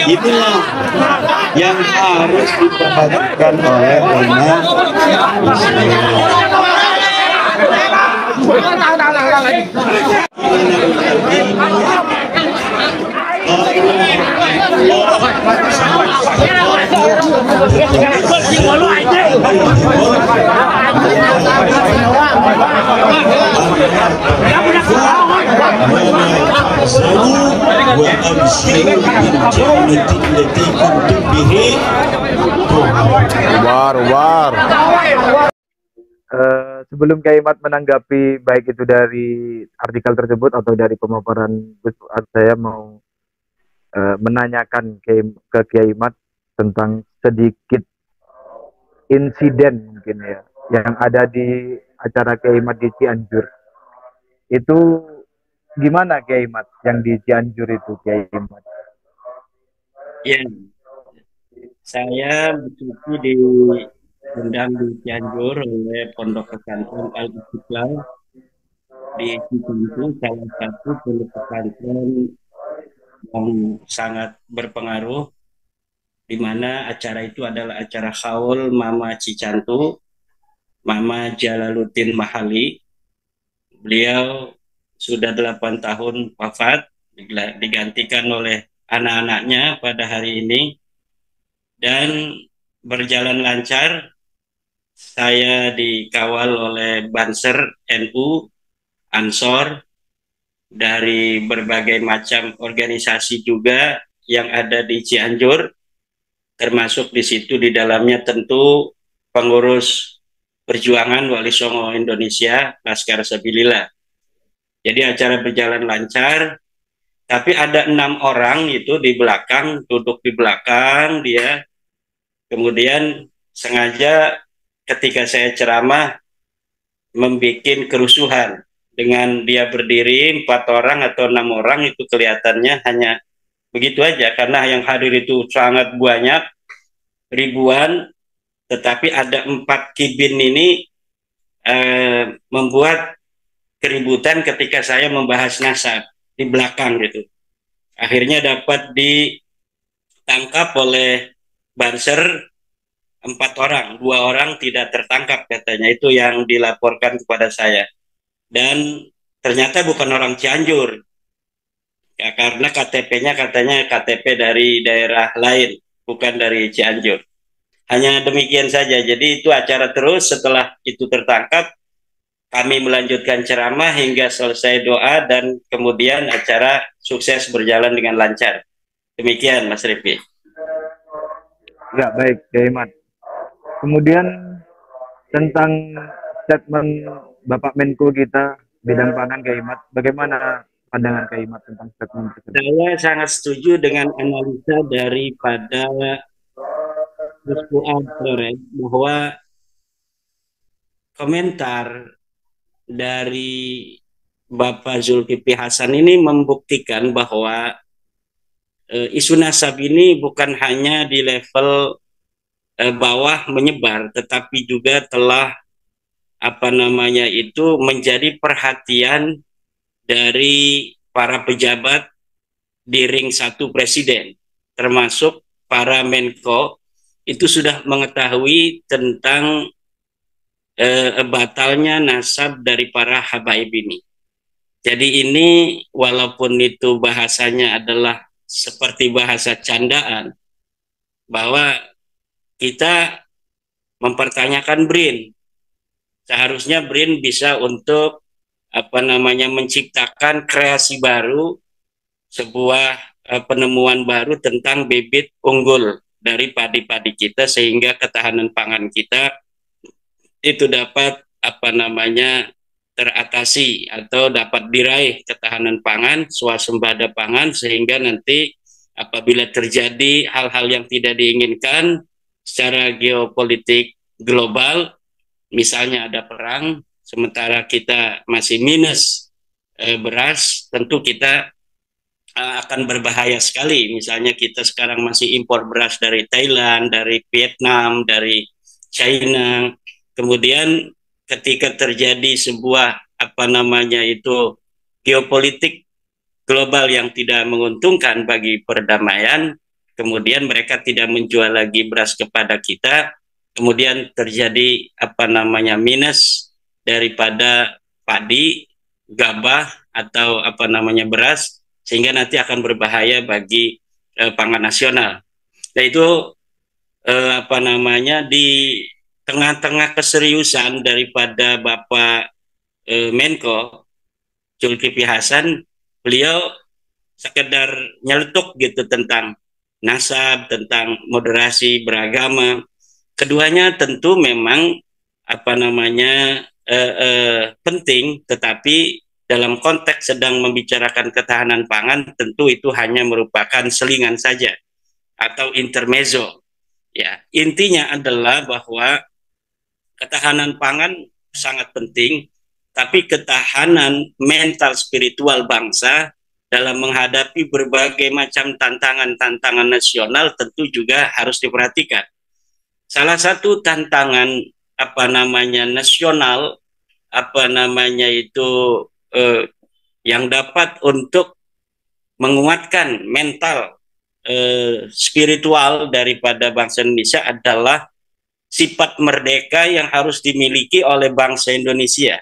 Itulah yang harus diperhatikan oleh umat War. Sebelum Kiai Mat menanggapi baik itu dari artikel tersebut atau dari pemaparan Gus Fuad, saya mau menanyakan ke Kiai Mat tentang sedikit insiden mungkin ya yang ada di acara Kiai Mat di Cianjur. Itu gimana Kiai Mat yang di Cianjur itu Kiai Mat? Ya, saya bercuti diundang di Cianjur oleh Pondok Pesantren Al Istiqlal di Cianjur, salah satu pondok pesantren yang sangat berpengaruh, di mana acara itu adalah acara haul Mama Cicantu, Mama Jalaluddin Mahali. Beliau sudah 8 tahun wafat, digantikan oleh anak-anaknya pada hari ini, dan berjalan lancar. Saya dikawal oleh Banser NU, Ansor, dari berbagai macam organisasi juga yang ada di Cianjur, termasuk di situ di dalamnya tentu pengurus perjuangan Wali Songo Indonesia, Laskar Sabilillah. Jadi acara berjalan lancar, tapi ada 6 orang itu di belakang, duduk di belakang dia, kemudian sengaja ketika saya ceramah membuat kerusuhan dengan dia berdiri 4 orang atau 6 orang, itu kelihatannya hanya begitu aja karena yang hadir itu sangat banyak, ribuan, tetapi ada 4 kibin ini membuat keributan ketika saya membahas nasab di belakang gitu. Akhirnya dapat ditangkap oleh Banser 4 orang, 2 orang tidak tertangkap katanya, itu yang dilaporkan kepada saya. Dan ternyata bukan orang Cianjur, ya, karena KTP-nya katanya KTP dari daerah lain, bukan dari Cianjur. Hanya demikian saja. Jadi itu acara terus. Setelah itu tertangkap, kami melanjutkan ceramah hingga selesai doa, dan kemudian acara sukses berjalan dengan lancar. Demikian Mas Rifki. Ya, baik Kiai Mat. Kemudian tentang statement Bapak Menko kita bidang pangan Kiai Mat, bagaimana pandangan Kiai Mat tentang statement tersebut? Saya sangat setuju dengan analisa daripada Gus Fuad bahwa komentar dari Bapak Zulkifli Hasan ini membuktikan bahwa isu nasab ini bukan hanya di level bawah menyebar, tetapi juga telah menjadi perhatian dari para pejabat di ring 1 presiden, termasuk para Menko, itu sudah mengetahui tentang batalnya nasab dari para habaib ini. Jadi ini walaupun itu bahasanya adalah seperti bahasa candaan, bahwa kita mempertanyakan BRIN. Seharusnya BRIN bisa untuk menciptakan kreasi baru, sebuah penemuan baru tentang bibit unggul dari padi-padi kita sehingga ketahanan pangan kita itu dapat teratasi atau dapat diraih ketahanan pangan, swasembada pangan sehingga nanti apabila terjadi hal-hal yang tidak diinginkan secara geopolitik global, misalnya ada perang, sementara kita masih minus beras, tentu kita akan berbahaya sekali. Misalnya kita sekarang masih impor beras dari Thailand, dari Vietnam, dari China. Kemudian ketika terjadi sebuah geopolitik global yang tidak menguntungkan bagi perdamaian, kemudian mereka tidak menjual lagi beras kepada kita, kemudian terjadi minus daripada padi, gabah atau beras, sehingga nanti akan berbahaya bagi pangan nasional. Nah itu di tengah-tengah keseriusan daripada Bapak Menko Zulkifli Hasan, beliau sekedar nyeletuk gitu tentang nasab, tentang moderasi beragama. Keduanya tentu memang penting, tetapi dalam konteks sedang membicarakan ketahanan pangan tentu itu hanya merupakan selingan saja atau intermezzo. Ya, intinya adalah bahwa ketahanan pangan sangat penting, tapi ketahanan mental spiritual bangsa dalam menghadapi berbagai macam tantangan-tantangan nasional tentu juga harus diperhatikan. Salah satu tantangan nasional yang dapat untuk menguatkan mental spiritual daripada bangsa Indonesia adalah sifat merdeka yang harus dimiliki oleh bangsa Indonesia.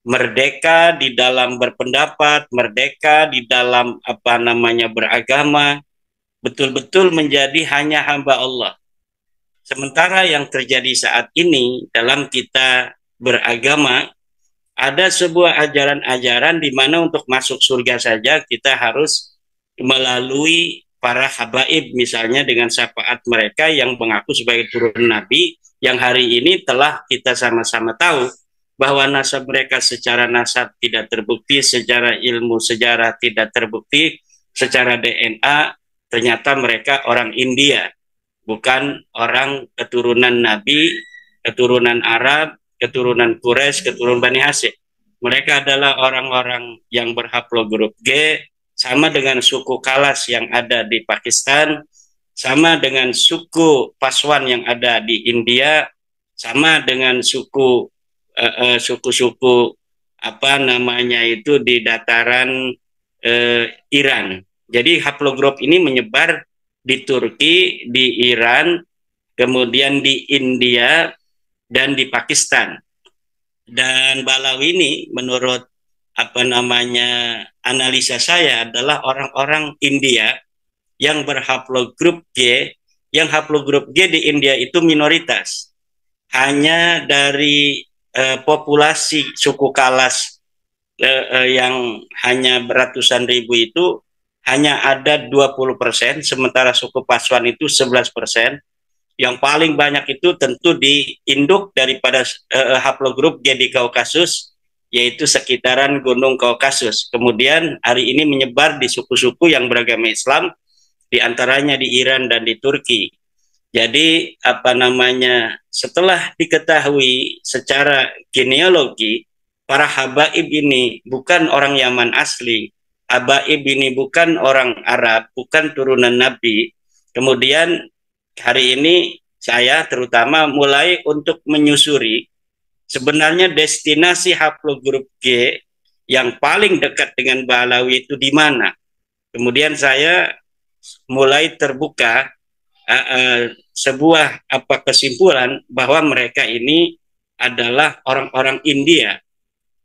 Merdeka di dalam berpendapat, merdeka di dalam beragama, betul-betul menjadi hanya hamba Allah. Sementara yang terjadi saat ini dalam kita beragama, ada sebuah ajaran-ajaran di mana untuk masuk surga saja kita harus melalui para habaib, misalnya dengan syafaat mereka yang mengaku sebagai turun Nabi, yang hari ini telah kita sama-sama tahu bahwa nasab mereka secara nasab tidak terbukti, secara ilmu sejarah tidak terbukti, secara DNA ternyata mereka orang India, bukan orang keturunan Nabi, keturunan Arab, keturunan Quraisy, keturunan Bani Hashim. Mereka adalah orang-orang yang berhaplogrup G, sama dengan suku Kalas yang ada di Pakistan, sama dengan suku Paswan yang ada di India, sama dengan suku-suku di dataran Iran. Jadi haplogrup ini menyebar di Turki, di Iran, kemudian di India, dan di Pakistan. Dan Balawi ini menurut analisa saya adalah orang-orang India yang berhaplogrup G, yang haplogrup G di India itu minoritas. Hanya dari populasi suku Kalas yang hanya beratusan ribu itu hanya ada 20%, sementara suku Paswan itu 11%. Yang paling banyak itu tentu di induk daripada haplogrup G di Kaukasus, yaitu sekitaran Gunung Kaukasus. Kemudian hari ini menyebar di suku-suku yang beragama Islam, diantaranya di Iran dan di Turki. Jadi setelah diketahui secara genealogi, para habaib ini bukan orang Yaman asli, habaib ini bukan orang Arab, bukan turunan Nabi. Kemudian hari ini saya terutama mulai untuk menyusuri sebenarnya destinasi haplogrup G yang paling dekat dengan Balawi itu di mana. Kemudian saya mulai terbuka sebuah kesimpulan bahwa mereka ini adalah orang-orang India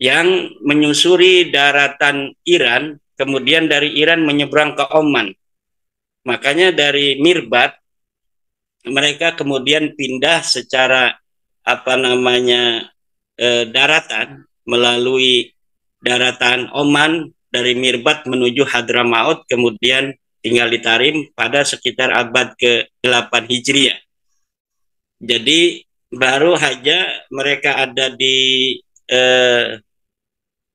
yang menyusuri daratan Iran, kemudian dari Iran menyeberang ke Oman. Makanya dari Mirbat mereka kemudian pindah secara daratan melalui daratan Oman dari Mirbat menuju Hadramaut, kemudian tinggal di Tarim pada sekitar abad ke-8 Hijriah. Jadi baru saja mereka ada di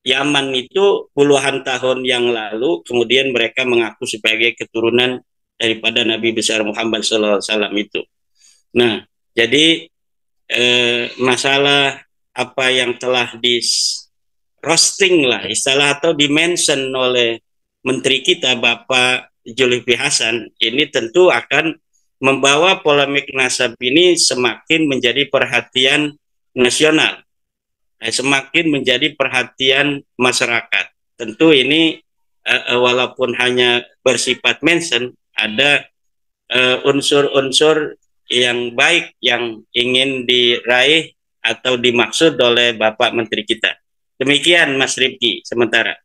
Yaman itu puluhan tahun yang lalu, kemudian mereka mengaku sebagai keturunan daripada Nabi besar Muhammad SAW itu. Nah, jadi masalah apa yang telah di roasting lah istilah atau dimention oleh Menteri kita Bapak Zulkifli Hasan ini tentu akan membawa polemik nasab ini semakin menjadi perhatian nasional, semakin menjadi perhatian masyarakat. Tentu ini walaupun hanya bersifat mention, ada unsur-unsur yang baik yang ingin diraih atau dimaksud oleh Bapak Menteri kita. Demikian Mas Rifki sementara.